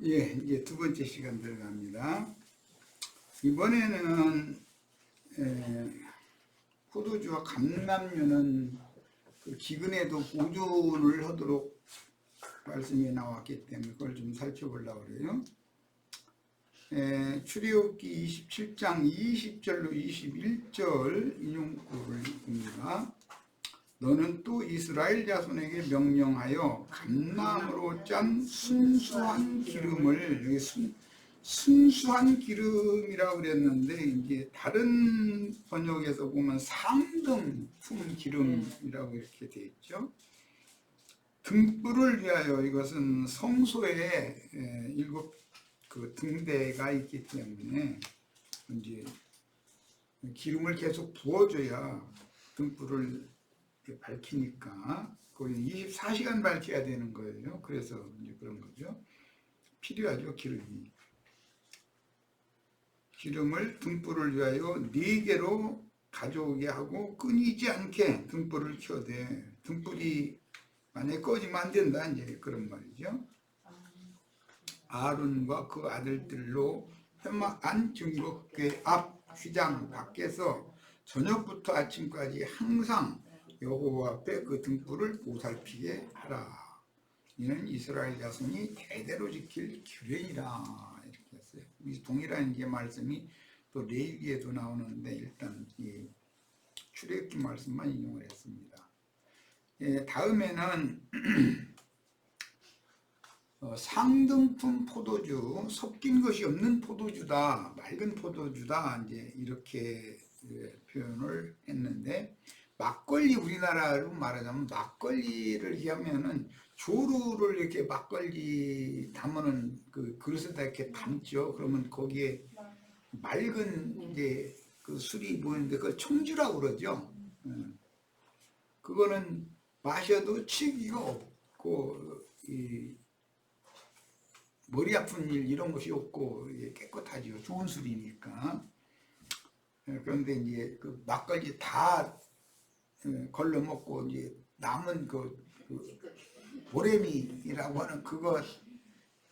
예, 이제 두 번째 시간 들어갑니다. 이번에는 포도주와 감람류는 그 기근에도 보존을 하도록 말씀이 나왔기 때문에 그걸 좀 살펴보려고 그래요. 출애굽기 27장 20절로 21절 인용구를 봅니다. 너는 또 이스라엘 자손에게 명령하여 감람으로 짠 순수한 기름을, 여기 순수한 기름이라고 그랬는데 이제 다른 번역에서 보면 상등품 기름이라고 이렇게 되어 있죠. 등불을 위하여, 이것은 성소에 일곱 그 등대가 있기 때문에 이제 기름을 계속 부어줘야 등불을 밝히니까 거기 24시간 밝혀야 되는 거예요. 그래서 이제 그런 거죠. 필요하죠, 기름이. 기름을 등불을 위하여 4개로 가져오게 하고 끊이지 않게 등불을 켜대. 등불이 만약에 꺼지면 안 된다, 이제 그런 말이죠. 아론과 그 아들들로 회막안 증거궤 앞 휘장 밖에서 저녁부터 아침까지 항상 여호와 앞에 그 등불을 보살피게 하라. 이는 이스라엘 자손이 대대로 지킬 규례니라. 이렇게 했어요. 이 동일한 이제 말씀이 또 레위기에도 나오는데 일단 이 출애굽기 말씀만 인용을 했습니다. 다음에는 상등품 포도주, 섞인 것이 없는 포도주다, 맑은 포도주다, 이제 이렇게 표현을 했는데, 막걸리, 우리나라로 말하자면 막걸리를 하면은 조루를 이렇게 막걸리 담으는 그 그릇에다 이렇게 담죠. 그러면 거기에 맑은 이제 그 술이 보이는데 그걸 청주라고 그러죠. 그거는 마셔도 취기가 없고 이 머리 아픈 일 이런 것이 없고 깨끗하죠. 좋은 술이니까. 그런데 이제 그 막걸리 다 걸러 먹고 이제 남은 그 보래미라고 하는 그거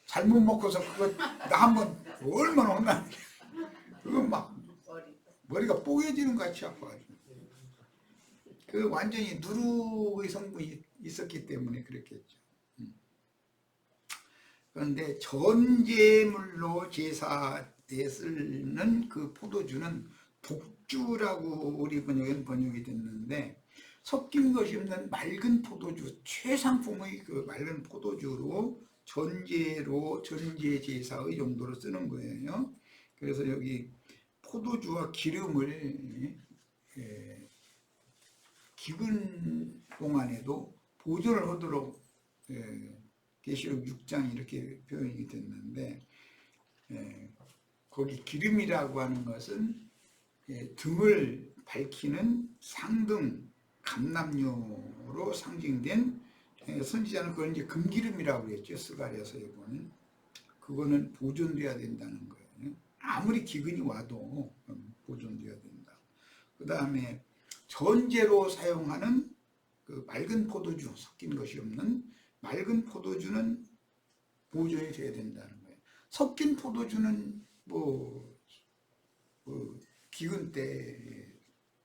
잘못 먹고서 그거 나 한번 얼마나 혼나는데 그거 막 머리가 뽀개지는 것 같이 아파가지고 그 완전히 누룩의 성분이 있었기 때문에 그랬겠죠. 그런데 전제물로 제사에 쓰는 그 포도주는 복주라고 우리 번역에는 번역이 됐는데, 섞인 것이 없는 맑은 포도주, 최상품의 그 맑은 포도주로 전제로 전제 제사의 용도로 쓰는 거예요. 그래서 여기 포도주와 기름을 기근 동안에도 보존을 하도록 계시록 6장 이렇게 표현이 됐는데, 거기 기름이라고 하는 것은 등을 밝히는 상등 감람류로 상징된 선지자는 그걸 이제 금기름이라고 그랬죠. 스가랴서에 보면 그거는 보존돼야 된다는 거예요. 아무리 기근이 와도 보존돼야 된다. 그 다음에 전제로 사용하는 그 맑은 포도주, 섞인 것이 없는 맑은 포도주는 보존이 돼야 된다는 거예요. 섞인 포도주는 기근 때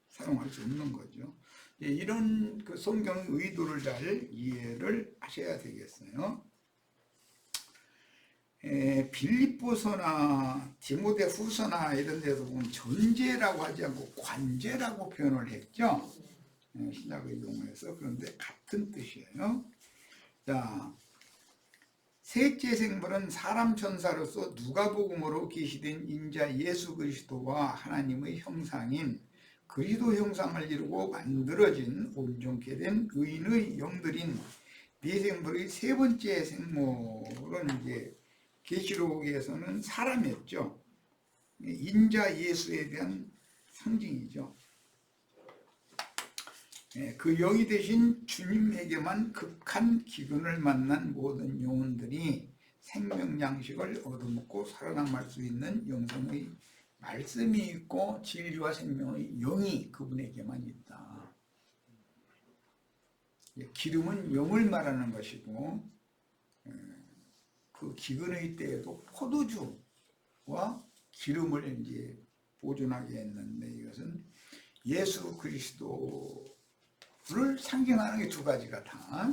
사용할 수 없는 거죠. 이런 그 성경의 의도를 잘 이해를 하셔야 되겠어요. 빌립보서나 디모데후서나 이런 데서 보면 전제라고 하지 않고 관제라고 표현을 했죠. 신약의 용어에서. 그런데 같은 뜻이에요. 자, 셋째 생물은 사람 천사로서 누가복음으로 계시된 인자 예수 그리스도와 하나님의 형상인 그리스도 형상을 이루고 만들어진 온전케 된 의인의 영들인 네 생물의 세 번째 생물은 이제 계시록에서는 사람이었죠. 인자 예수에 대한 상징이죠. 그 영이 되신 주님에게만 극한 기근을 만난 모든 영혼들이 생명 양식을 얻어먹고 살아남을 수 있는 영성의 말씀이 있고 진리와 생명의 영이 그분에게만 있다. 기름은 영을 말하는 것이고 그 그 기근의 때에도 포도주와 기름을 이제 보존하게 했는데, 이것은 예수 그리스도를 상징하는 게 두 가지가 다.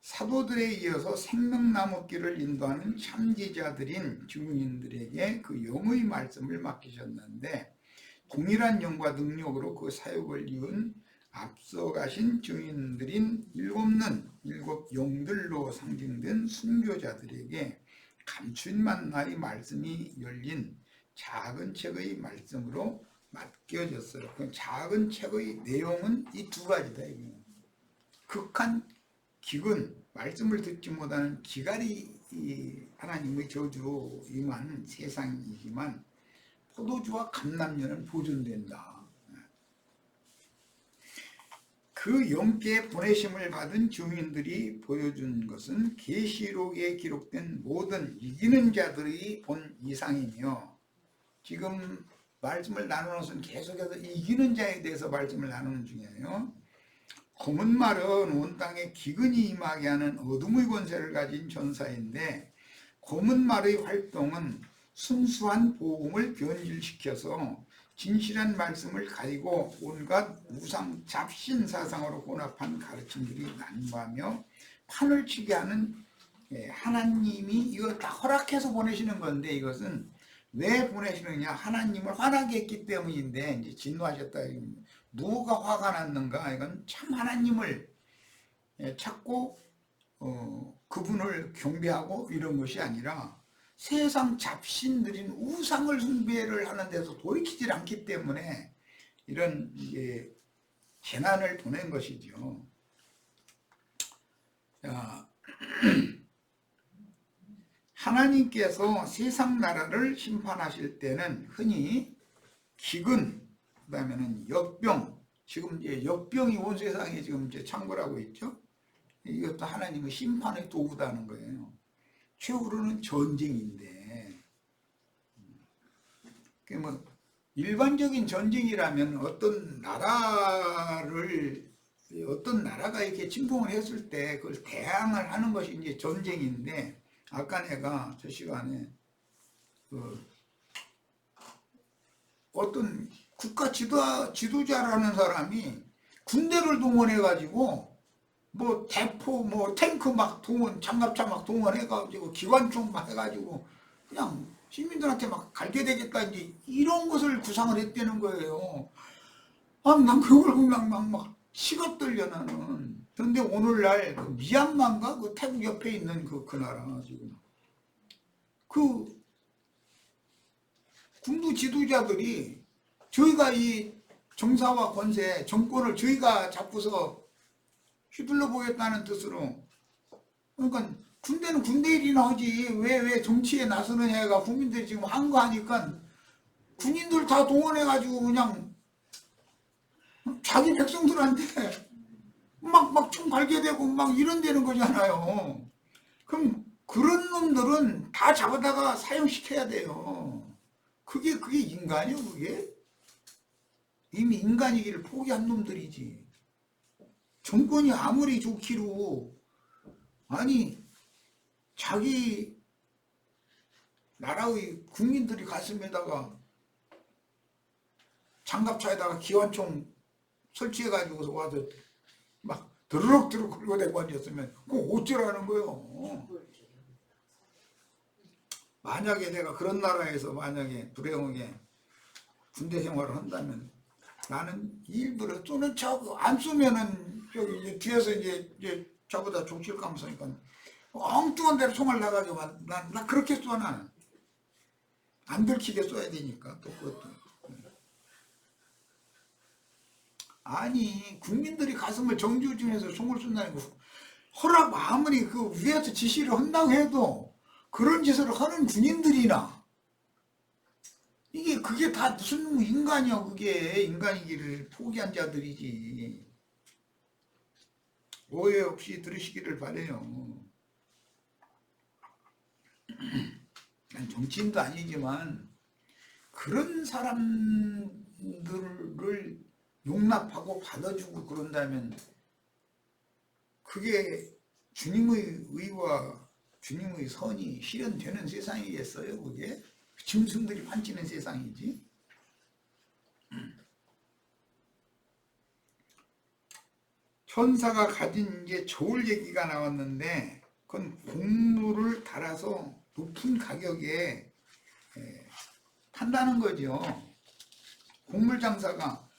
사도들에 이어서 생명나무 길을 인도하는 참지자들인 증인들에게 그 영의 말씀을 맡기셨는데, 동일한 영과 능력으로 그 사역을 이은 앞서 가신 증인들인 일곱 영들로 상징된 순교자들에게 감춘 만나의 말씀이 열린 작은 책의 말씀으로 맡겨졌어요. 그 작은 책의 내용은 이 두 가지다. 극한 기근, 말씀을 듣지 못하는 기갈이 하나님의 저주로 임한 세상이지만 포도주와 감람녀는 보존된다. 그 영계 보내심을 받은 증인들이 보여준 것은 계시록에 기록된 모든 이기는 자들의 본 이상이며, 지금 말씀을 나누는 것은 계속해서 이기는 자에 대해서 말씀을 나누는 중이에요. 검은 말은 온 땅에 기근이 임하게 하는 어둠의 권세를 가진 전사인데, 검은 말의 활동은 순수한 복음을 변질시켜서 진실한 말씀을 가리고 온갖 우상 잡신 사상으로 혼합한 가르침들이 난무하며 판을 치게 하는, 하나님이 이거 다 허락해서 보내시는 건데, 이것은 왜 보내시느냐, 하나님을 화나게 했기 때문인데, 이제 진노하셨다. 누가 화가 났는가? 이건 참 하나님을 찾고 그분을 경배하고 이런 것이 아니라 세상 잡신들인 우상을 숭배를 하는 데서 돌이키질 않기 때문에 이런 재난을 보낸 것이죠. 자, 하나님께서 세상 나라를 심판하실 때는 흔히 기근, 그 다음에는 역병, 지금 이제 역병이 온 세상에 지금 이제 창궐하고 있죠. 이것도 하나님의 심판의 도구다는 거예요. 최후로는 전쟁인데, 뭐 일반적인 전쟁이라면 어떤 나라가 이렇게 침공을 했을 때 그걸 대항을 하는 것이 이제 전쟁인데, 아까 내가 저 시간에 어떤 국가 지도자라는 사람이 군대를 동원해 가지고 뭐 대포 뭐 탱크 막 장갑차 막 동원해 가지고 기관총 막 해가지고 그냥 시민들한테 막 갈게 되겠다, 이제 이런 것을 구상을 했다는 거예요. 아, 난 그걸 그냥 막 식어들려 나는. 그런데 오늘날 그 미얀마인가 그 태국 옆에 있는 그 나라, 지금 그 군부 지도자들이 저희가 이 정사와 권세 정권을 저희가 잡고서 휘둘러 보겠다는 뜻으로, 그러니까 군대는 군대 일이나 하지 왜 정치에 나서느냐가 국민들이 지금 한 거 하니까 군인들 다 동원해가지고 그냥 자기 백성들한테 막 총 갈게 되고 막 이런 되는 거잖아요. 그럼 그런 놈들은 다 잡아다가 사형시켜야 돼요. 그게 인간이요, 그게? 이미 인간이기를 포기한 놈들이지. 정권이 아무리 좋기로, 아니 자기 나라의 국민들이 가슴에다가 장갑차에다가 기관총 설치해가지고서 와서 막 드르륵 긁고 대고 앉았으면 그거 어쩌라는 거예요. 만약에 내가 그런 나라에서 만약에 불행하게 군대 생활을 한다면 나는 일부러 쏘는 척 안 쏘면은 저기 이제 뒤에서 이제 저보다 족칠 감으니까 엉뚱한 데로 총알 나가게 나 그렇게 쏘. 나는 안 들키게 쏘야 되니까. 또 그것도 아니 국민들이 가슴을 정조준해서 총을 쏜다는 거, 허락 아무리 그 위에서 지시를 한다고 해도 그런 짓을 하는 군인들이나, 그게 다 무슨 인간이야. 그게 인간이기를 포기한 자들이지. 오해 없이 들으시기를 바래요. 난 정치인도 아니지만 그런 사람들을 용납하고 받아주고 그런다면 그게 주님의 의와 주님의 선이 실현되는 세상이겠어요, 그게? 짐승들이 판치는 세상이지. 천사가 가진 이제 저울 얘기가 나왔는데, 그건 곡물을 달아서 높은 가격에 판다는 거죠. 곡물 장사가.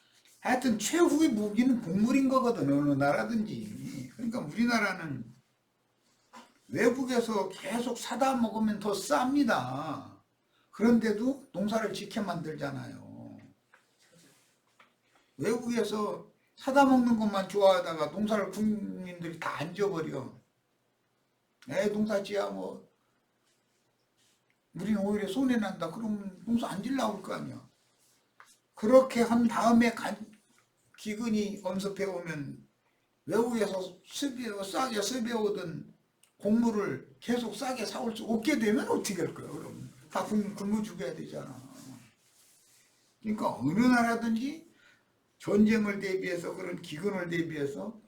하여튼 최후의 무기는 곡물인 거거든, 어느 나라든지. 그러니까 우리나라는 외국에서 계속 사다 먹으면 더 쌉니다. 그런데도 농사를 짓게 만들잖아요. 외국에서 사다 먹는 것만 좋아하다가 농사를 국민들이 다 안 져버려. 농사 지야 뭐 우리는 오히려 손해난다. 그러면 농사 안 질라고 할 거 아니야. 그렇게 한 다음에 기근이 엄습해 오면 외국에서 싸게 수배오던 곡물을 계속 싸게 사올 수 없게 되면 어떻게 할 거야? 그럼 다 굶어 죽여야 되잖아. 그러니까 어느 나라든지 전쟁을 대비해서 그런 기근을 대비해서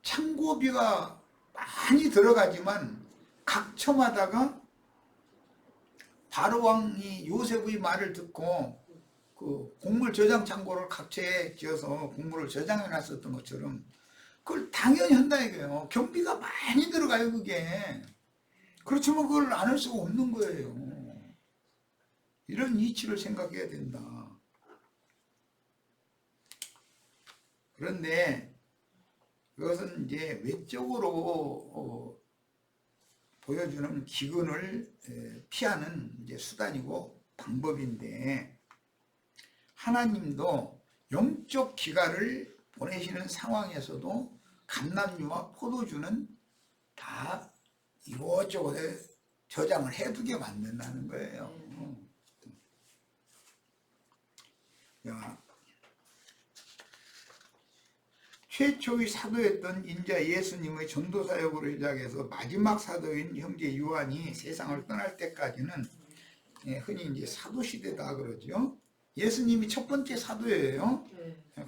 창고비가 많이 들어가지만 각 처마다가 바로왕이 요셉의 말을 듣고 그 곡물 저장 창고를 각처에 지어서 곡물을 저장해 놨었던 것처럼 그걸 당연히 한다 이거예요. 경비가 많이 들어가요, 그게. 그렇지만 그걸 안 할 수가 없는 거예요. 이런 이치를 생각해야 된다. 그런데 그것은 이제 외적으로 보여주는 기근을 피하는 이제 수단이고 방법인데, 하나님도 영적 기가를 보내시는 상황에서도 감람유와 포도주는 다 이곳저곳에 저장을 해두게 만든다는 거예요. 야, 최초의 사도였던 인자 예수님의 전도사역으로 시작해서 마지막 사도인 형제 요한이 세상을 떠날 때까지는 흔히 이제 사도시대다 그러죠. 예수님이 첫 번째 사도예요.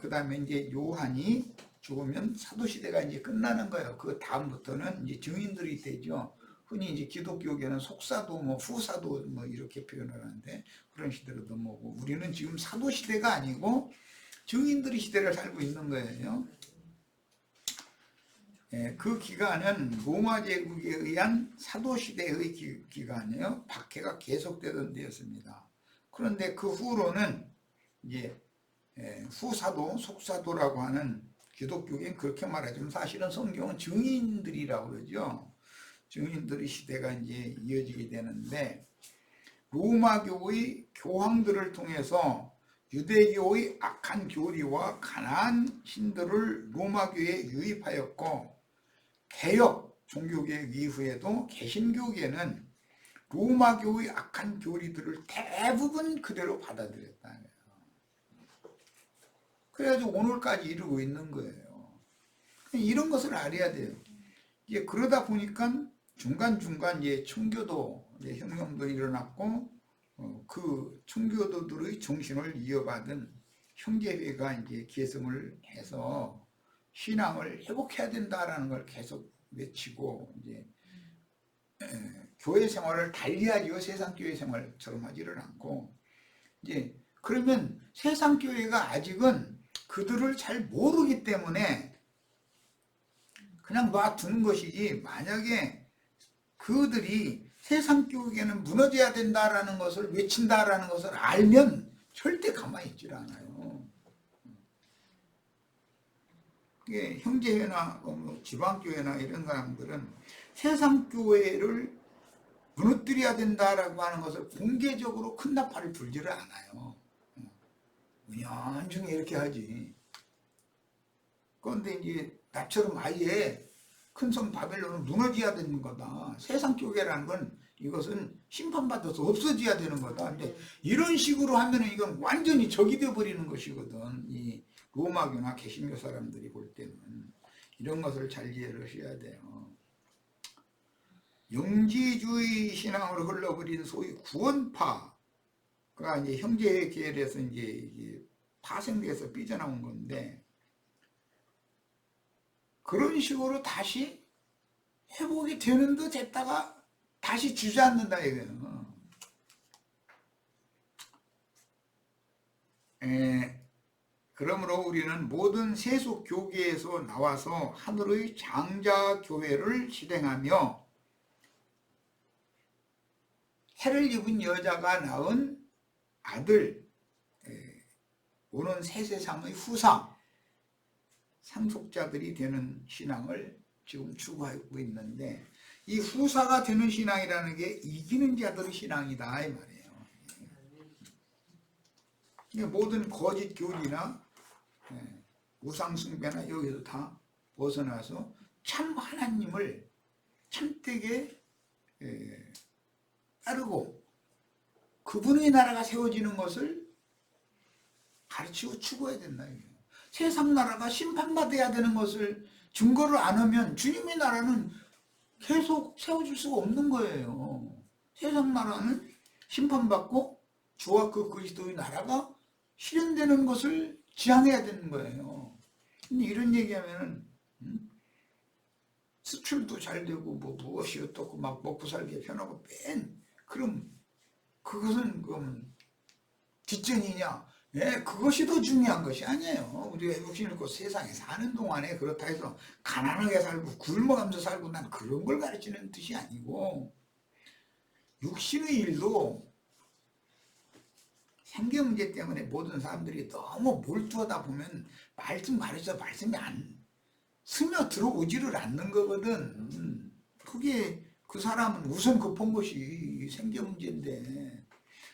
그 다음에 이제 요한이 죽으면 사도시대가 이제 끝나는 거예요. 그 다음부터는 이제 증인들이 되죠. 흔히 이제 기독교계는 속사도, 뭐 후사도 뭐 이렇게 표현을 하는데 그런 시대로 넘어오고, 우리는 지금 사도시대가 아니고 증인들의 시대를 살고 있는 거예요. 그 기간은 로마 제국에 의한 사도시대의 기간이에요. 박해가 계속되던 때였습니다. 그런데 그 후로는 이제 후사도, 속사도라고 하는, 기독교계는 그렇게 말하지만 사실은 성경은 증인들이라고 그러죠. 증인들의 시대가 이제 이어지게 되는데, 로마교의 교황들을 통해서 유대교의 악한 교리와 가난한 신들을 로마교에 유입하였고, 개혁 종교개혁 이후에도 개신교계는 로마교의 악한 교리들을 대부분 그대로 받아들였다는 거예요. 그래가지고 오늘까지 이르고 있는 거예요. 이런 것을 알아야 돼요. 이제 그러다 보니까 중간중간 이제 청교도 혁명도 일어났고, 그 청교도들의 정신을 이어받은 형제회가 이제 개성을 해서 신앙을 회복해야 된다라는 걸 계속 외치고, 이제 교회 생활을 달리하지요. 세상 교회 생활처럼 하지를 않고. 이제 그러면 세상 교회가 아직은 그들을 잘 모르기 때문에 그냥 놔두는 것이지, 만약에 그들이 세상 교회는 무너져야 된다라는 것을 외친다라는 것을 알면 절대 가만히 있질 않아요. 이게 형제회나 지방교회나 이런 사람들은 세상 교회를 무너뜨려야 된다라고 하는 것을 공개적으로 큰 나팔을 불지를 않아요. 은연중에 이렇게 하지. 그런데 이제 나처럼 아예 큰 성 바벨론은 무너져야 되는 거다. 세상 교회라는 건 이것은 심판받아서 없어져야 되는 거다. 근데 이런 식으로 하면은 이건 완전히 적이 되어 버리는 것이거든. 이 로마교나 개신교 사람들이 볼 때는 이런 것을 잘 이해를 하셔야 돼요. 영지주의 신앙으로 흘러버린 소위 구원파가 이제 형제의 계열에서 이제 파생돼서 삐져나온 건데, 그런 식으로 다시 회복이 되는 듯 했다가 다시 주저앉는다 이거예요. 그러므로 우리는 모든 세속 교계에서 나와서 하늘의 장자 교회를 실행하며 해를 입은 여자가 낳은 아들, 오는 새 세상의 후상, 상속자들이 되는 신앙을 지금 추구하고 있는데, 이 후사가 되는 신앙이라는 게 이기는 자들의 신앙이다 이 말이에요. 모든 거짓 교리나 우상숭배나 여기서 다 벗어나서 참 하나님을 참되게 따르고 그분의 나라가 세워지는 것을 가르치고 추구해야 된다. 세상 나라가 심판받아야 되는 것을 증거를 안 하면 주님의 나라는 계속 세워질 수가 없는 거예요. 세상 나라는 심판받고 주와 그 그리스도의 나라가 실현되는 것을 지향해야 되는 거예요. 근데 이런 얘기하면은 수출도 잘 되고 뭐 무엇이 어떻고 막 먹고 살기에 편하고 그럼 그것은 뒷전이냐? 그것이 더 중요한 것이 아니에요. 우리가 육신을 입고 세상에 사는 동안에 그렇다 해서 가난하게 살고 굶어가면서 살고 난 그런 걸 가르치는 뜻이 아니고, 육신의 일도 생계 문제 때문에 모든 사람들이 너무 몰두하다 보면 말씀 가르쳐 말씀이 안 스며들어오지를 않는 거거든. 그게 그 사람은 우선 급한 것이 생계 문제인데,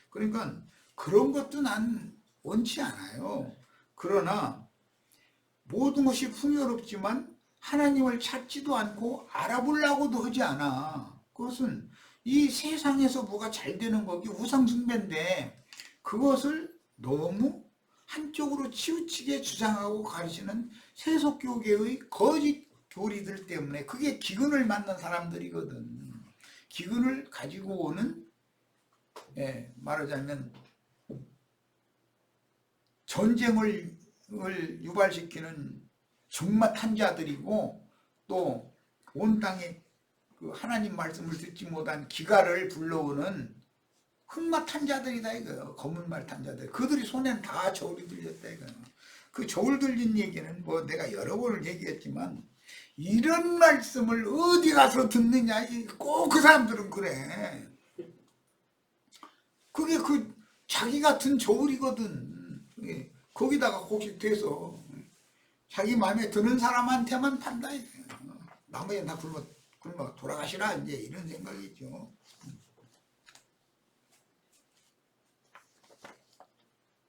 그러니까 그런 것도 난 원치 않아요. 그러나 모든 것이 풍요롭지만 하나님을 찾지도 않고 알아보려고도 하지 않아. 그것은 이 세상에서 뭐가 잘 되는 거기 우상숭배인데, 그것을 너무 한쪽으로 치우치게 주장하고 가르치는 세속교계의 거짓 교리들 때문에, 그게 기근을 만난 사람들이거든. 기근을 가지고 오는, 말하자면 전쟁을 유발시키는 정막한 자들이고, 또 온 땅에 그 하나님 말씀을 듣지 못한 기갈을 불러오는 흑마탄 자들이다 이거예요. 검은 말 탄 자들. 그들이 손에는 다 저울이 들렸다 이거예요. 그 저울 들린 얘기는 뭐 내가 여러 번을 얘기했지만, 이런 말씀을 어디 가서 듣느냐, 꼭 그 사람들은 그래. 그게 그 자기 같은 저울이거든. 거기다가 혹시 돼서 자기 마음에 드는 사람한테만 판다 이거예요. 나머지는 다 굶어 돌아가시라 이제 이런 생각이죠.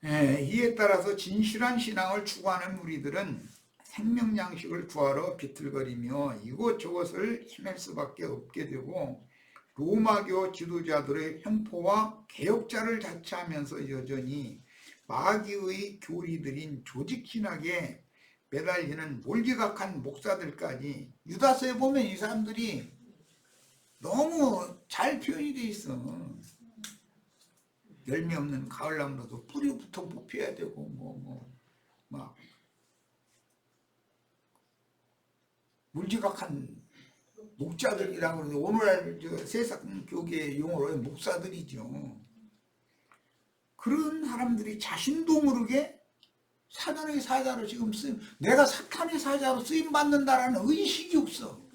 이에 따라서 진실한 신앙을 추구하는 우리들은 생명양식을 구하러 비틀거리며 이곳저곳을 헤맬 수밖에 없게 되고, 로마교 지도자들의 횡포와 개혁자를 자처하면서 여전히 마귀의 교리들인 조직신학에 매달리는 몰지각한 목사들까지, 유다서에 보면 이 사람들이 너무 잘 표현이 돼 있어. 열매 없는 가을나무로도 뿌리부터 뽑혀야 되고 막 물지각한 목자들이라고 그러는데, 오늘날 세상 교계 용어로 목사들이죠. 그런 사람들이 자신도 모르게 사단의 사자로 지금 내가 사탄의 사자로 쓰임 받는다라는 의식이 없어.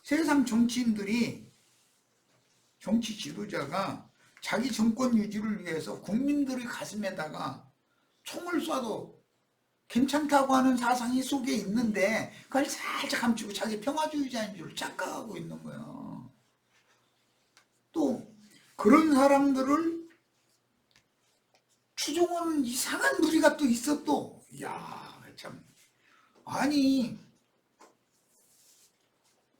세상 정치인들이, 정치 지도자가 자기 정권 유지를 위해서 국민들의 가슴에다가 총을 쏴도 괜찮다고 하는 사상이 속에 있는데, 그걸 살짝 감추고 자기 평화주의자인 줄 착각하고 있는 거야. 또 그런 사람들을 추종하는 이상한 무리가 또 있어. 또 참, 아니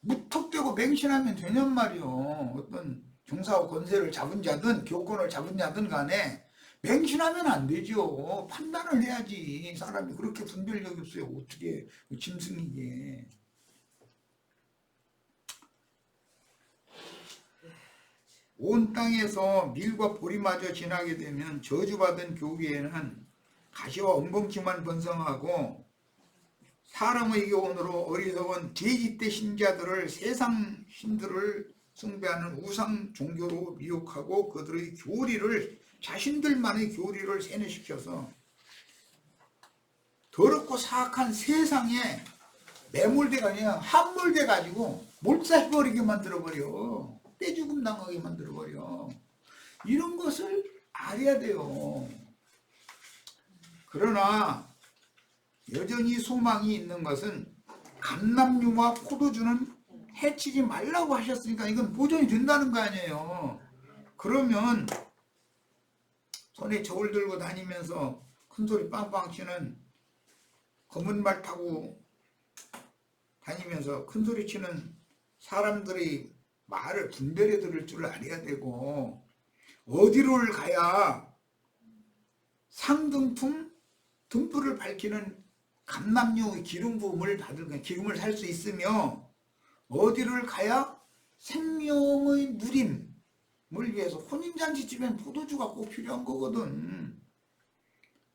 무턱대고 맹신하면 되냔 말이요. 어떤 정사와 권세를 잡은 자든 교권을 잡은 자든 간에 맹신하면 안 되죠. 판단을 해야지. 사람이 그렇게 분별력이 없어요. 어떻게 짐승이게. 온 땅에서 밀과 보리마저 지나게 되면 저주받은 교계에는 가시와 엉겅퀴만 번성하고, 사람의 교훈으로 어리석은 돼지떼 신자들을, 세상 신들을 숭배하는 우상 종교로 미혹하고 그들의 교리를 자신들만의 교리를 세뇌시켜서 더럽고 사악한 세상에 매몰돼가 그냥 함몰돼 가지고 몰살해버리게 만들어버려. 떼죽음 당하게 만들어버려. 이런 것을 알아야 돼요. 그러나 여전히 소망이 있는 것은 감람류와 포도주는 해치지 말라고 하셨으니까 이건 보존이 된다는 거 아니에요. 그러면 손에 저울 들고 다니면서 큰소리 빵빵 치는 검은 말 타고 다니면서 큰소리 치는 사람들의 말을 분별해 들을 줄 알아야 되고, 어디를 가야 상등품 등불을 밝히는 감람류 기름 부음을 받을 기름을 살 수 있으며, 어디를 가야 생명의 누림을 위해서 혼인잔치집엔 포도주가 꼭 필요한 거거든.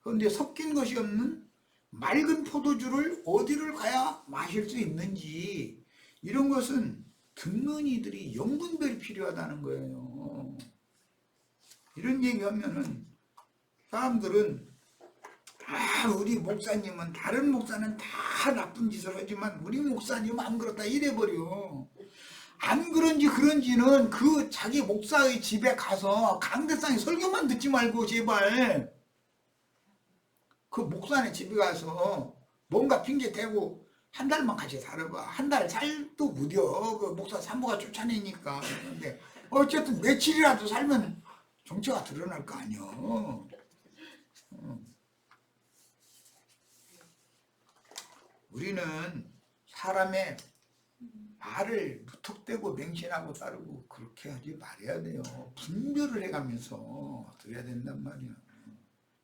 그런데 섞인 것이 없는 맑은 포도주를 어디를 가야 마실 수 있는지, 이런 것은 듣는 이들이 영분별이 필요하다는 거예요. 이런 얘기하면은 사람들은 우리 목사님은, 다른 목사는 다 나쁜 짓을 하지만 우리 목사님은 안 그렇다 이래버려. 안 그런지는 그 자기 목사의 집에 가서 강대상에 설교만 듣지 말고 제발 그 목사네 집에 가서 뭔가 핑계 대고 한 달만 같이 살아봐. 한 달 살도 무뎌. 그 목사 산모가 쫓아내니까. 근데 어쨌든 며칠이라도 살면 정체가 드러날 거 아니여. 우리는 사람의 말을 무턱대고 맹신하고 따르고 그렇게 하지 말아야 돼요. 분별을 해가면서 드려야 된단 말이야.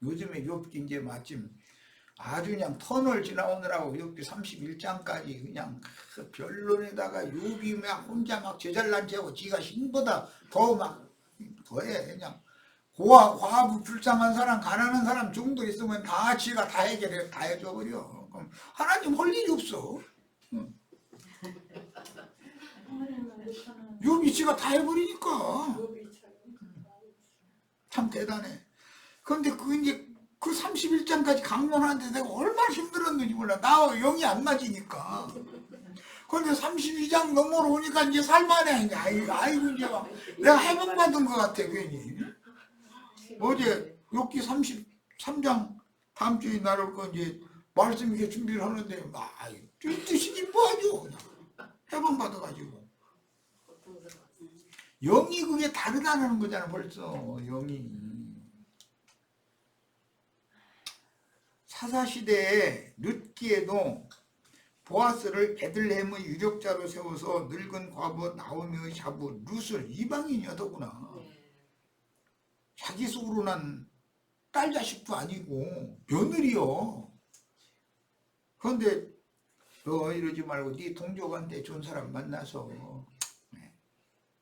요즘에 욥기 이제 마침 아주 그냥 터널 지나오느라고 욥기 31장까지 그냥 변론에다가 욥이 막 혼자 막 제잘난 체하고 지가 신보다 더 막 더해. 그냥 과부 불쌍한 사람 가난한 사람 정도 있으면 다 지가 다 해결해, 다 해줘버려. 그럼 하나님 할 일이 없어. 욥이 지가 다 해버리니까 참 대단해. 그런데 그 31장까지 강론하는데 내가 얼마나 힘들었는지 몰라. 나하고 영이 안 맞으니까. 그런데 32장 넘어오니까 이제 살만해. 아이고 이제 막 내가 해방받은 것 같아 괜히. 어제 욥기 33장 다음 주에 나올 거 이제 말씀 이렇게 준비를 하는데 막 뜻이 기뻐하죠. 그냥 해방받아가지고. 영이 그게 다르다는 거잖아 벌써. 영이. 사사시대에 룻기에도 보아스를 베들레헴의 유력자로 세워서 늙은 과부 나오미의 자부 룻을, 이방인이더구나. 자기 속으로 난 딸 자식도 아니고 며느리요. 그런데 너 이러지 말고 네 동족한테 좋은 사람 만나서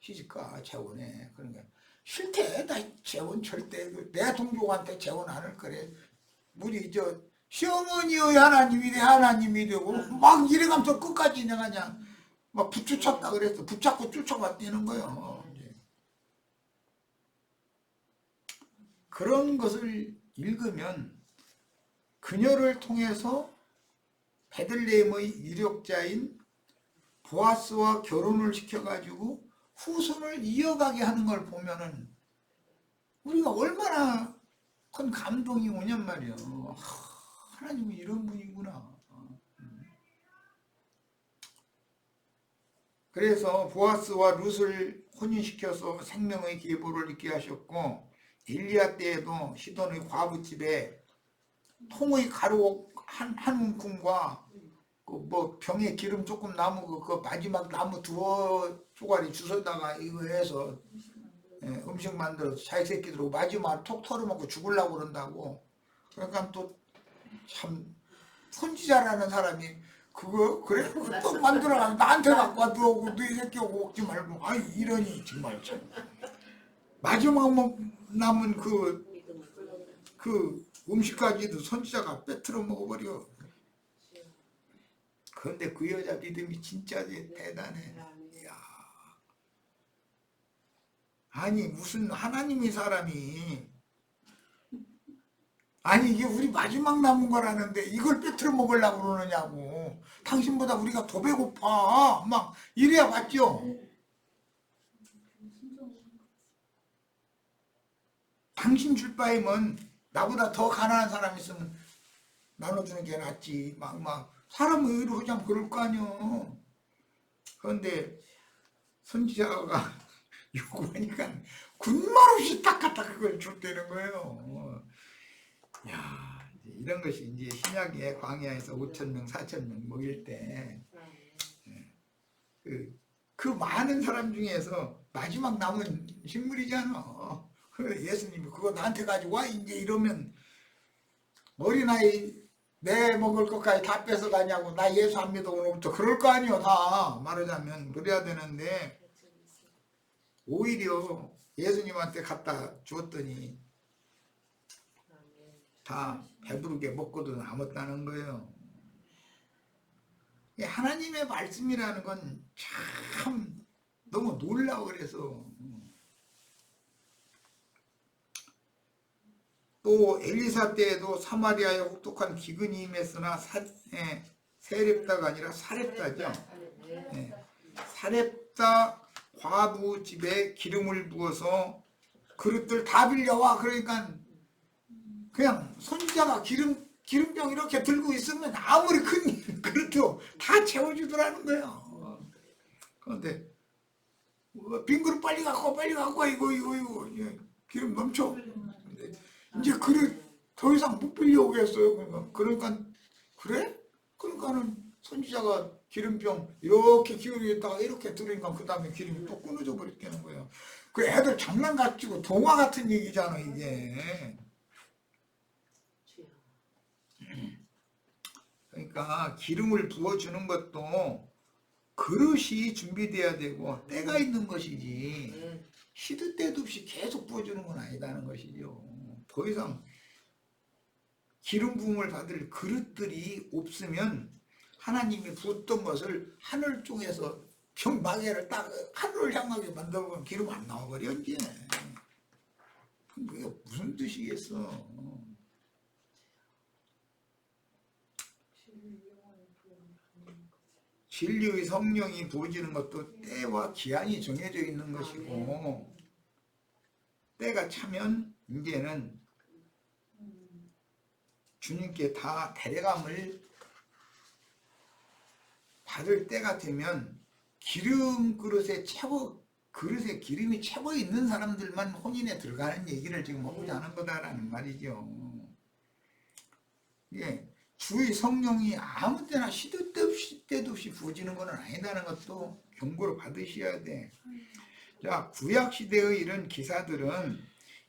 시집가 재혼해. 그러니까 싫대. 나 재혼 절대 내 동족한테 재혼 안 할 거래. 우리 시어머니의 하나님이 돼 하나님이 되고 막 이래가면서 끝까지 내가 그냥 막 붙여쳤다 그랬어. 붙잡고 쫓아갔다는 거예요. 그런 것을 읽으면 그녀를 통해서 베들레헴의 유력자인 보아스와 결혼을 시켜가지고 후손을 이어가게 하는 걸 보면은 우리가 얼마나 큰 감동이 오냔 말이야. 하나님은 이런 분이구나. 그래서 보아스와 룻을 혼인시켜서 생명의 계보를 있게 하셨고, 엘리야 때에도 시돈의 과부집에 통의 가루 한 움큼과 그 병에 기름 조금 남은 그 마지막 나무 두어 조가리 주워다가 이거 해서 음식 만들어서 자기 새끼들하고 마지막으로 톡 털어먹고 죽으려고 그런다고. 그러니까 또 참 선지자라는 사람이 그거 그래? 또 만들어가면 나한테 갖고 와. 너희 새끼 먹지 말고. 이러니 정말 참. 마지막 남은 그 음식까지도 선지자가 빼트려 먹어버려. 그런데 그 여자 믿음이 진짜 대단해. 이야. 아니 무슨 하나님의 사람이, 아니 이게 우리 마지막 남은 거라는데 이걸 뺏들어 먹으려고 그러느냐고. 당신보다 우리가 더 배고파 막 이래야 맞죠. 당신 줄 바에면 나보다 더 가난한 사람 있으면 나눠주는 게 낫지. 막 사람 의로 그냥 그럴 거 아니요. 그런데 선지자가 요구하니까 군말 없이 딱 갖다 그걸 줬다는 거예요. 야, 이런 것이 이제 신약의 광야에서 5,000명, 4,000명 먹일 때, 그 많은 사람 중에서 마지막 남은 식물이잖아. 예수님이 그거 나한테 가지고 와 이제 이러면 어린아이 내 먹을 것까지 다 뺏어가냐고, 나 예수 안 믿어 오늘부터 그럴 거 아니요. 다 말하자면 그래야 되는데 오히려 예수님한테 갖다 주었더니 다 배부르게 먹고도 남았다는 거예요. 하나님의 말씀이라는 건 참 너무 놀라워. 그래서 또 엘리사 때에도 사마리아에 혹독한 기근이 임했으나 세렙다가 아니라 사렙다죠. 사렙다 과부 집에 기름을 부어서 그릇들 다 빌려와. 그러니까 그냥 선지자가 기름병 이렇게 들고 있으면 아무리 큰 그릇도 다 채워주더라는 거예요. 그런데 빈 그릇 빨리 갖고 와. 이거 기름 넘쳐. 이제 그릇 더 이상 못 빌려오겠어요. 그러니까 그래? 그러니까는 선지자가 기름병 이렇게 기울이다가 이렇게 들으니까 그 다음에 기름이 또 끊어져 버리는 거예요. 그 애들 장난 같지고 동화 같은 얘기잖아 이게. 그러니까 기름을 부어주는 것도 그릇이 준비돼야 되고 때가 있는 것이지 시도 때도 없이 계속 부어주는 건 아니다는 것이죠. 더 이상 기름 부음을 받을 그릇들이 없으면 하나님이 부었던 것을 하늘 쪽에서 병마개를 딱 하늘을 향하게 만들면 기름 안 나와버려 이제. 그게 무슨 뜻이겠어. 진리의 성령이 부어지는 것도 때와 기한이 정해져 있는 것이고 때가 차면 이제는 주님께 다 데려감을 받을 때가 되면 기름 그릇에 기름이 채워 있는 사람들만 혼인에 들어가는 얘기를 지금 하고자 하는 거다라는 말이죠. 예, 주의 성령이 아무 때나 시도 때도 없이 부어지는 것은 아니다는 것도 경고를 받으셔야 돼. 자, 구약시대의 이런 기사들은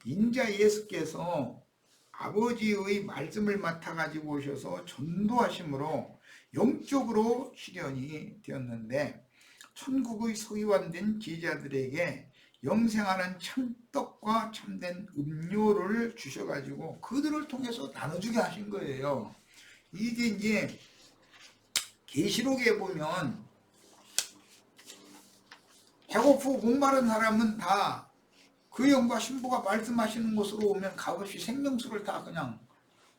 인자 예수께서 아버지의 말씀을 맡아가지고 오셔서 전도하심으로 영적으로 실현이 되었는데 천국의 소유원된 제자들에게 영생하는 참떡과 참된 음료를 주셔가지고 그들을 통해서 나눠주게 하신 거예요. 이게 이제 계시록에 보면 배고프고 목마른 사람은 다 그 영과 신부가 말씀하시는 곳으로 오면 값없이 생명수를 다 그냥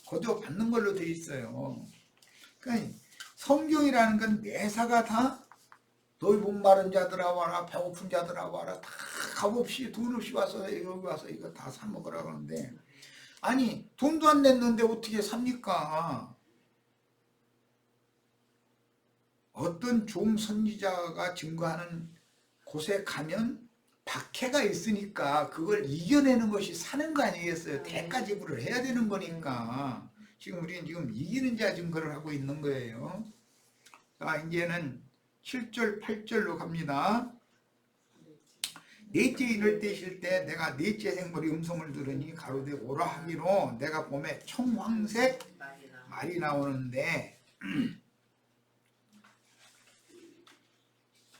거두어 받는 걸로 돼 있어요. 그러니까 성경이라는 건 매사가 다 너희 목마른 자들아 와라, 배고픈 자들아 와라, 다 값없이 돈 없이 와서 여기 와서 이거 다 사 먹으라 그러는데, 아니 돈도 안 냈는데 어떻게 삽니까? 어떤 종 선지자가 증거하는 곳에 가면 박해가 있으니까 그걸 이겨내는 것이 사는 거 아니겠어요? 대가 지불을 해야 되는 거니까. 지금 우리는 지금 이기는 자 증거를 하고 있는 거예요. 자, 이제는 7절 8절로 갑니다. 넷째 이를 떼실 때 내가 넷째 생물이 음성을 들으니 가로되 오라 하기로 내가 봄에 청황색 말이 나오는데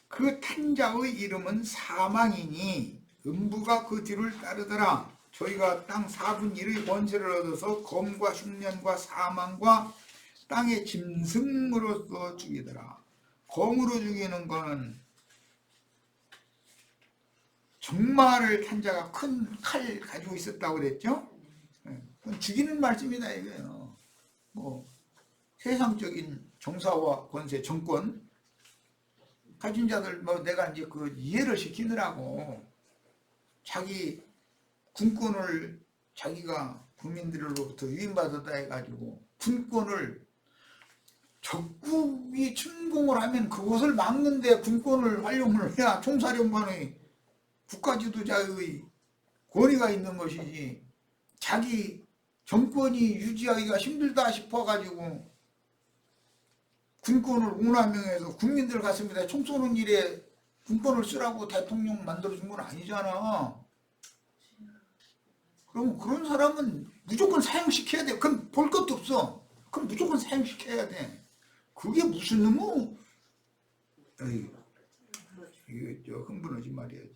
그 탄자의 이름은 사망이니 음부가 그 뒤를 따르더라. 저희가 땅 4분 1의 권세를 얻어서 검과 흉년과 사망과 땅의 짐승으로서 죽이더라. 검으로 죽이는 거는 정말을 탄 자가 큰 칼 가지고 있었다고 그랬죠? 그건 죽이는 말씀이다 이거예요. 뭐 세상적인 정사와 권세, 정권 가진 자들 뭐 내가 이제 그 이해를 시키느라고 자기 군권을 자기가 국민들로부터 위임받았다 해가지고 군권을 적국이 침공을 하면 그것을 막는데 군권을 활용을 해야 총사령관의 국가지도자의 권위가 있는 것이지 자기 정권이 유지하기가 힘들다 싶어가지고 군권을 운하명해서 국민들 가슴에다 총 쏘는 일에 군권을 쓰라고 대통령 만들어준 건 아니잖아. 그럼 그런 사람은 무조건 사형시켜야 돼. 그럼 볼 것도 없어. 그럼 무조건 사형시켜야 돼. 그게 무슨 놈의 이거 저 흥분하지 말이야지.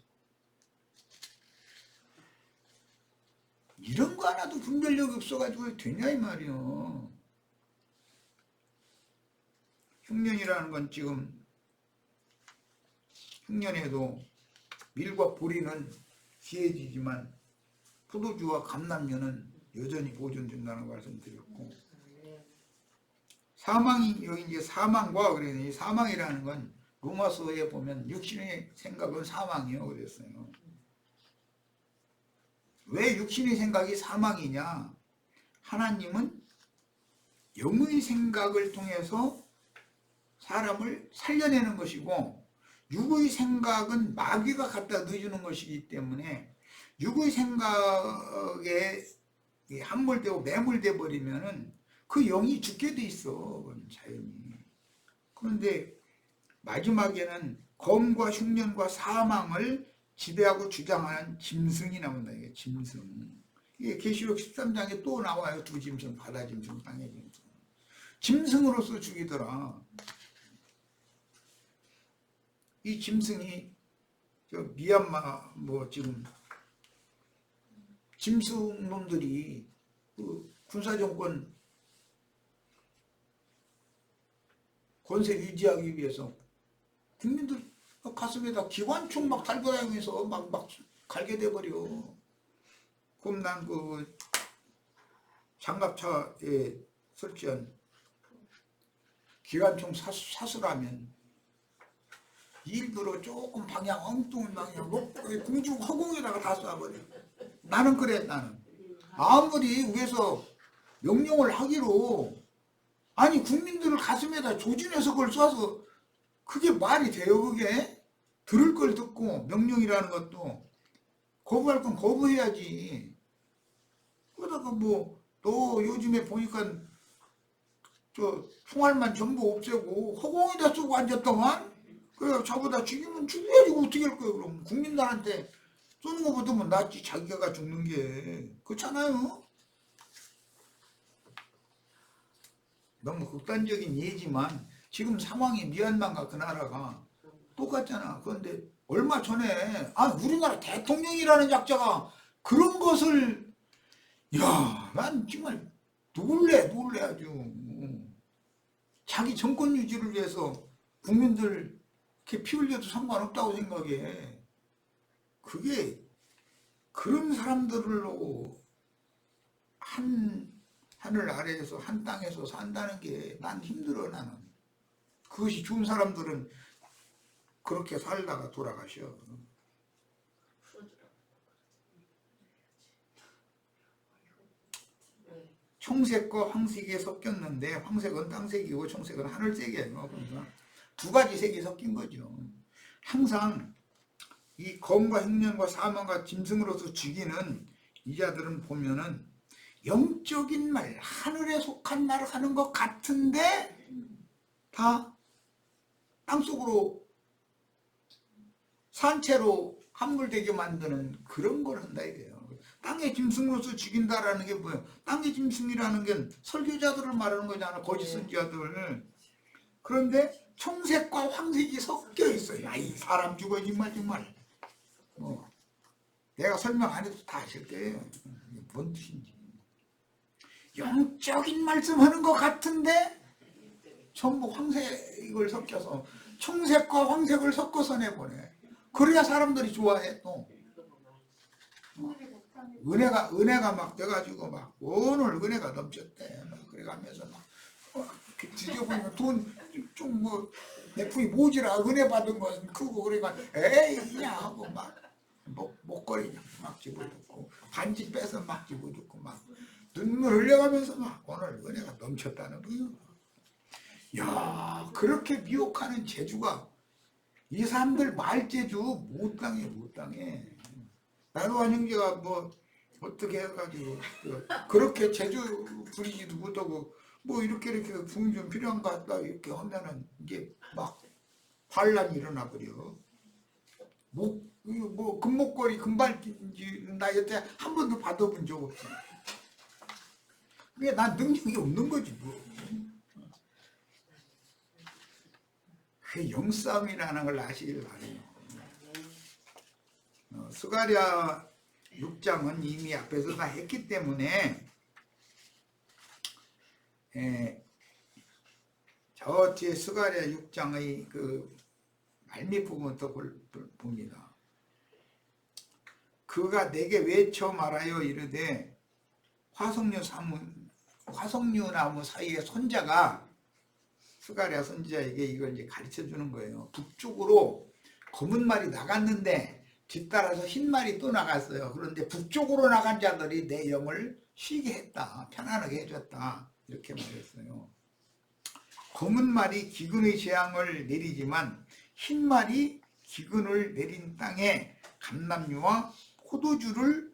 이런 거 하나도 분별력이 없어가지고 되냐 이 말이야. 흉년이라는 건 지금 흉년에도 밀과 보리는 기해지지만 포도주와 감람류는 여전히 보존된다는 말씀드렸고, 사망이 여기 이제 사망과 그러니 사망이라는 건 로마서에 보면 육신의 생각은 사망이요 그랬어요. 왜 육신의 생각이 사망이냐? 하나님은 영의 생각을 통해서 사람을 살려내는 것이고 육의 생각은 마귀가 갖다 넣어주는 것이기 때문에 육의 생각에 함몰되고 매몰돼 버리면은 그 영이 죽게 돼 있어, 자연이. 그런데 마지막에는 검과 흉년과 사망을 지배하고 주장하는 짐승이 나온다. 이게 짐승. 이게 계시록 13장에 또 나와요. 두 짐승, 바다 짐승, 땅의 짐승. 짐승으로서 죽이더라. 이 짐승이 저 미얀마 뭐 지금 짐승놈들이 그 군사정권 권세 유지하기 위해서 국민들 가슴에다 기관총 막 달고 다니면서 막 갈게 돼버려. 그럼 난 그 장갑차에 설치한 기관총 사수라면 일부러 조금 방향 엉뚱한 방향 공중 허공에다가 다 쏴버려. 나는 그래. 나는 아무리 위에서 명령을 하기로 아니 국민들을 가슴에다 조준해서 그걸 쏴서 그게 말이 돼요? 그게 들을 걸 듣고 명령이라는 것도 거부할 건 거부해야지. 그러다가 뭐 또 요즘에 보니까 저 총알만 전부 없애고 허공에다 쏘고 앉았더만. 그래 저보다 죽이면 죽여야지. 어떻게 할 거예요? 그럼 국민들한테 쏘는 것보다 낫지. 자기가 죽는 게. 그렇잖아요. 너무 극단적인 예지만 지금 상황이 미얀마가 그 나라가 똑같잖아. 그런데 얼마 전에 우리나라 대통령이라는 약자가 그런 것을 난 정말 놀래 아주. 자기 정권 유지를 위해서 국민들 이렇게 피 흘려도 상관없다고 생각해. 그게 그런 사람들로 하늘 아래에서 한 땅에서 산다는 게 난 힘들어. 나는 그것이 좋은 사람들은 그렇게 살다가 돌아가셔. 청색과 황색이 섞였는데 황색은 땅색이고 청색은 하늘색이에요. 그러니까 두 가지 색이 섞인 거죠. 항상 이 검과 흉년과 사망과 짐승으로서 죽이는 이 자들은 보면은 영적인 말, 하늘에 속한 말을 하는 것 같은데 다 땅속으로 산채로 함몰되게 만드는 그런 걸 한다 이래요. 땅의 짐승으로서 죽인다라는 게 뭐예요? 땅의 짐승이라는 게 설교자들을 말하는 거잖아. 거짓 선지자들. 그런데 청색과 황색이 섞여 있어요. 이 사람 죽어 정말. 내가 설명 안 해도 다 아실 거예요. 뭔 뜻인지. 영적인 말씀하는 것 같은데 전부 황색을 섞여서 청색과 황색을 섞어서 내보내. 그래야 사람들이 좋아해. 또 은혜가 막 돼가지고 막 오늘 은혜가 넘쳤대. 막 그래가면서 막 이렇게 뒤져보니까 돈 좀 뭐 내품이 모지라 은혜 받은 것은 크고 그러니까 에이냐 하고 막 목걸이 막 집어줬고 반지 빼서 막 집어줬고 막 눈물 흘려가면서 막 오늘 은혜가 넘쳤다는 거예요. 야, 그렇게 미혹하는 재주가 이 사람들 말재주 못 당해. 나도한 형제가 뭐 어떻게 해가지고 그렇게 재주 부리지도 못하고 뭐 이렇게 부흥 좀 필요한 것 같다 이렇게 하면은 이제 막 반란이 일어나 버려. 뭐 금목걸이 금발인지 나 여태 한 번도 받아본 적 없어. 그게 난 능력이 없는 거지 뭐. 그 영싸움이라는 걸 아시길 바래요. 스가랴 6장은 이미 앞에서 다 했기 때문에 저 뒤에 스가랴 6장의 그 말미 부분부터 봅니다. 그가 내게 외쳐 말하여 이르되 화석류 나무 사이에 손자가 스가랴 선지자에게 이걸 이제 가르쳐 주는 거예요. 북쪽으로 검은 말이 나갔는데 뒤따라서 흰 말이 또 나갔어요. 그런데 북쪽으로 나간 자들이 내 영을 쉬게 했다. 편안하게 해줬다. 이렇게 말했어요. 검은 말이 기근의 재앙을 내리지만 흰 말이 기근을 내린 땅에 감람류와 포도주를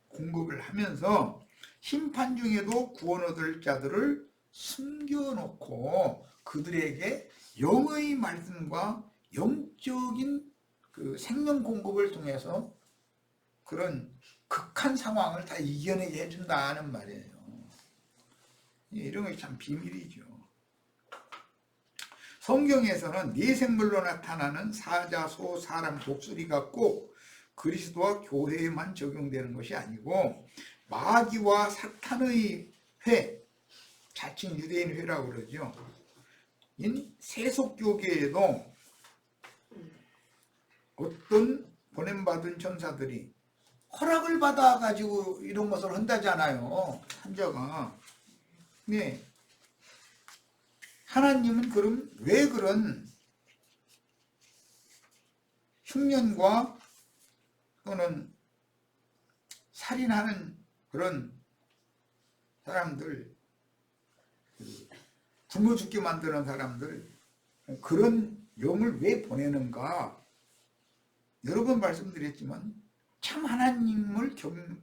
공급을 하면서 심판 중에도 구원 얻을 자들을 숨겨놓고 그들에게 영의 말씀과 영적인 그 생명 공급을 통해서 그런 극한 상황을 다 이겨내게 해준다는 말이에요. 이런 것이 참 비밀이죠. 성경에서는 네 생물로 나타나는 사자, 소, 사람, 독수리가 꼭 그리스도와 교회에만 적용되는 것이 아니고 마귀와 사탄의 회, 자칭 유대인 회라고 그러죠. 세속교계에도 어떤 보냄받은 천사들이 허락을 받아가지고 이런 것을 한다잖아요. 한자가. 네. 하나님은 그럼 왜 그런 흉년과 또는 살인하는 그런 사람들, 굶어 죽게 만드는 사람들, 그런 영을 왜 보내는가? 여러 번 말씀드렸지만 참 하나님을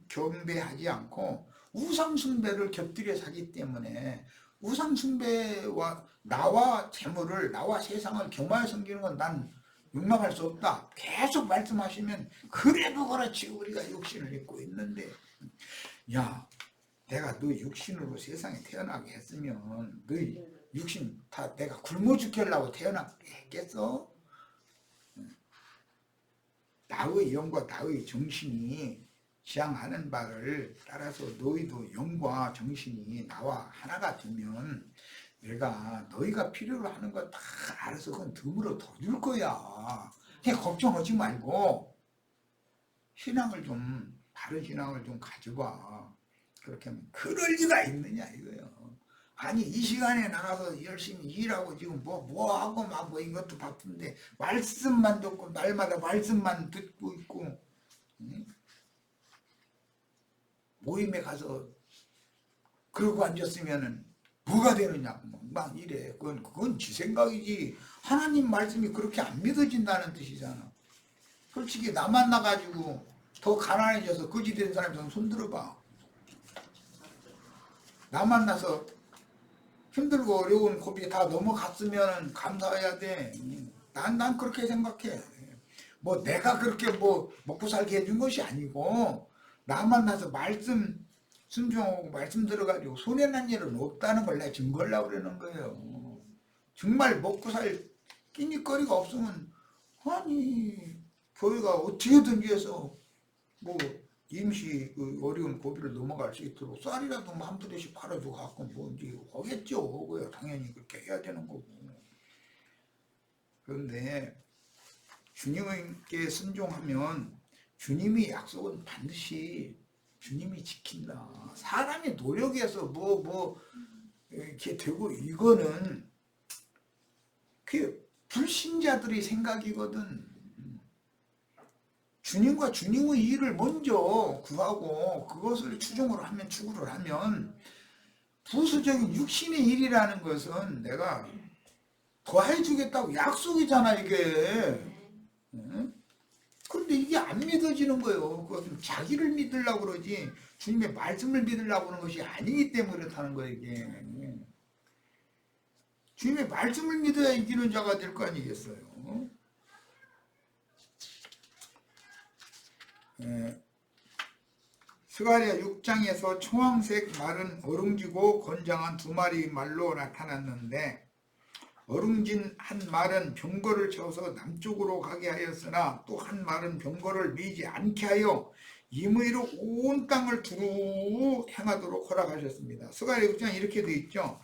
경배하지 않고 우상숭배를 곁들여 사기 때문에 우상숭배와 나와 재물을 나와 세상을 겸하여 섬기는 건 난 용납할 수 없다. 계속 말씀하시면 그래도 그렇지 우리가 육신을 입고 있는데 야 내가 너 육신으로 세상에 태어나게 했으면 너 육신 다 내가 굶어 죽겠려고 태어나게 했겠어? 나의 영과 나의 정신이 지향하는 바를 따라서 너희도 영과 정신이 나와 하나가 되면 내가 너희가 필요로 하는 거 다 알아서 그건 덤으로 더 줄 거야. 그냥 걱정하지 말고 신앙을 좀 바른 신앙을 좀 가져봐. 그렇게 하면 그럴 리가 있느냐 이거예요. 아니 이 시간에 나가서 열심히 일하고 지금 뭐 하고 막 뭐 이것도 바쁜데 말씀만 듣고 날마다 말씀만 듣고 있고 모임에 가서 그러고 앉았으면은 뭐가 되느냐 막 이래. 그건 지 생각이지 하나님 말씀이 그렇게 안 믿어진다는 뜻이잖아. 솔직히 나 만나가지고 더 가난해져서 거지 된 사람이 좀 손들어봐. 나 만나서 힘들고 어려운 고비 다 넘어갔으면 감사해야 돼. 난 그렇게 생각해. 뭐 내가 그렇게 뭐 먹고 살게 해준 것이 아니고 나 만나서 말씀 순종하고 말씀 들어가지고 손해난 일은 없다는 걸 내가 증거하려고 그러는 거예요. 정말 먹고 살 끼니거리가 없으면 아니 교회가 어떻게든지 해서 뭐 임시 그 어려운 고비를 넘어갈 수 있도록 쌀이라도 뭐 한두 대씩 팔아주고 갖고 뭐 이제 하겠죠. 그야 당연히 그렇게 해야 되는 거고. 그런데 주님께 순종하면 주님이 약속은 반드시 주님이 지킨다. 사람이 노력해서 뭐 이렇게 되고 이거는 그 불신자들의 생각이거든. 주님과 주님의 일을 먼저 구하고 그것을 추종을 하면 추구를 하면 부수적인 육신의 일이라는 것은 내가 더 해주겠다고 약속이잖아 이게. 그런데 이게 안 믿어지는 거예요. 그것은 자기를 믿으려고 그러지 주님의 말씀을 믿으려고 하는 것이 아니기 때문에 그렇다는 거예요 이게. 주님의 말씀을 믿어야 이기는 자가 될 거 아니겠어요. 스가랴 6장에서 청황색 말은 어룽지고 건장한 두 마리 말로 나타났는데 어룽진 한 말은 병거를 쳐서 남쪽으로 가게 하였으나 또 한 말은 병거를 메지 않게 하여 임의로 온 땅을 두루 행하도록 허락하셨습니다. 스가랴 6장 이렇게 되어 있죠.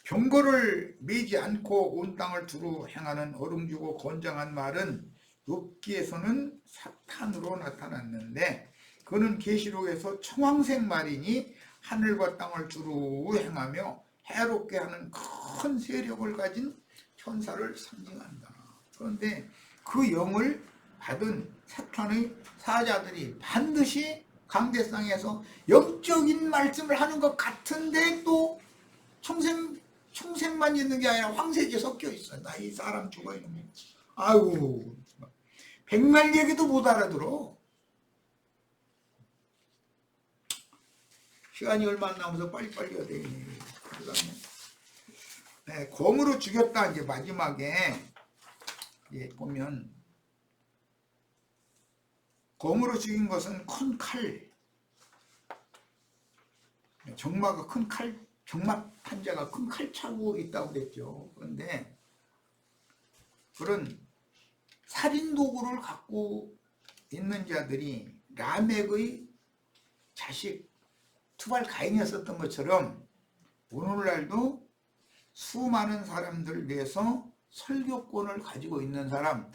병거를 메지 않고 온 땅을 두루 행하는 어룽지고 건장한 말은 욥기에서는 사탄으로 나타났는데 그는 계시록에서 청황색 말이니 하늘과 땅을 두루 행하며 해롭게 하는 큰 세력을 가진 천사를 상징한다. 그런데 그 영을 받은 사탄의 사자들이 반드시 강대상에서 영적인 말씀을 하는 것 같은데 또 청색만 있는 게 아니라 황색이 섞여 있어. 나 이 사람 죽어 있는 거. 아이고, 백말 얘기도 못 알아들어. 시간이 얼마 안 남아서 빨리빨리 해야 되겠네. 네, 검으로 죽였다. 이제 마지막에 보면 검으로 죽인 것은 큰 칼, 정마가 큰 칼, 정막 판자가 큰 칼 차고 있다고 그랬죠. 그런데 그런 살인 도구를 갖고 있는 자들이 라멕의 자식 투발 가인이었었던 것처럼 오늘날도 수많은 사람들 내에서 설교권을 가지고 있는 사람,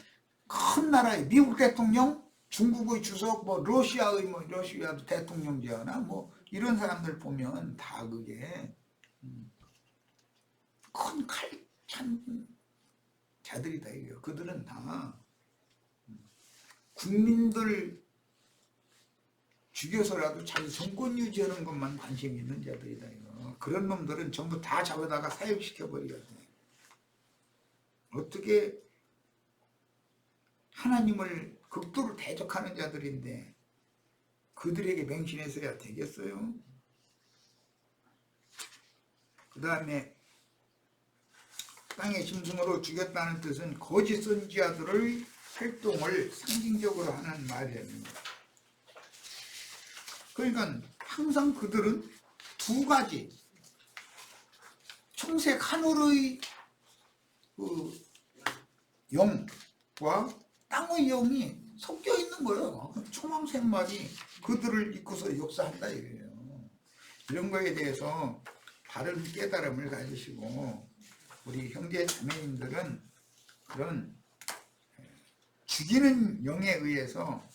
큰 나라의 미국 대통령, 중국의 주석, 러시아의 러시아 대통령제나 이런 사람들 보면 다 그게 큰 칼 찬 자들이다 이거예요. 그들은 다 국민들 죽여서라도 자기 정권 유지하는 것만 관심 있는 자들이다 이거. 그런 놈들은 전부 다 잡아다가 사육시켜 버리거든요. 어떻게 하나님을 극도로 대적하는 자들인데 그들에게 맹신해서야 되겠어요? 그 다음에 땅의 짐승으로 죽였다는 뜻은 거짓 선지자들의 활동을 상징적으로 하는 말입니다. 그러니까 항상 그들은 두 가지 청색 하늘의 그 영과 땅의 영이 섞여 있는 거예요. 초망색 말이 그들을 이끌어서 역사한다 이거예요. 이런 거에 대해서 바른 깨달음을 가지시고 우리 형제 자매님들은 그런 죽이는 영에 의해서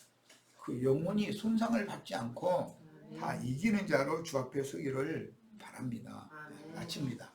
그 영혼이 손상을 받지 않고 다 이기는 자로 주 앞에 서기를 바랍니다. 마칩니다.